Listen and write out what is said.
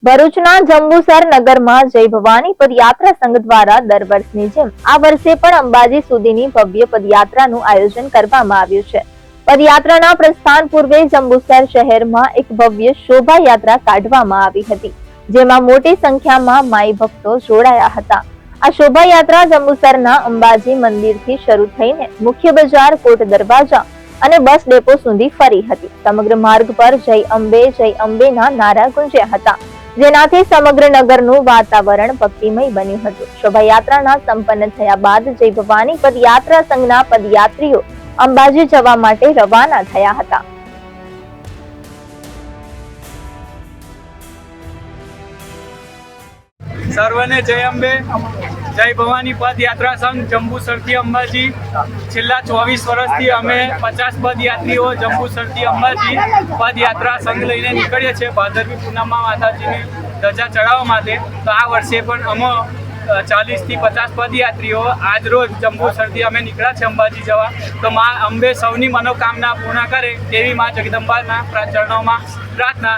ભરૂચના જંબુસર નગરમાં જય ભવાની પદયાત્રા સંઘ દ્વારા દર વર્ષની જેમ આ વર્ષે પણ અંબાજી સુધીની ભવ્ય પદયાત્રાનું આયોજન કરવામાં આવ્યું છે। પદયાત્રાના પ્રસ્થાન પૂર્વે જંબુસર શહેરમાં એક ભવ્ય શોભાયાત્રા કાઢવામાં આવી હતી, જેમાં મોટી સંખ્યામાં માઈ ભક્તો જોડાયા હતા। આ શોભાયાત્રા જંબુસરના અંબાજી મંદિરથી શરૂ થઈને મુખ્ય બજાર, કોટ દરવાજા અને બસ ડેપો સુધી ફરી હતી। સમગ્ર માર્ગ પર જય અંબેના નારા ગુંજ્યા હતા, જેનાથી સમગ્ર નગરનું વાતાવરણ ભક્તિમય બન્યું હતું। શોભાયાત્રાના સંપન્ન થયા બાદ જય ભવાની પદયાત્રા સંઘના પદયાત્રીઓ અંબાજી જવા માટે રવાના થયા હતા। સર્વને જય અંબે। જય ભવાની પદયાત્રા સંઘ જંબુસરથી અંબાજી છેલ્લા 24 વર્ષથી અમે 50 પદયાત્રીઓ જંબુસરથી અંબાજી પદયાત્રા સંઘ લઈને નીકળીએ છીએ ભાદરવી પૂનમમાં માતાજીની ધજા ચડાવવા માટે। તો આ વર્ષે પણ અમે 40 થી 50 પદયાત્રીઓ આજ રોજ જંબુસરથી અમે નીકળ્યા છે અંબાજી જવા। તો મા અંબે સૌની મનોકામના પૂર્ણ કરે તેવી મા જગદંબાના ચરણોમાં પ્રાર્થના।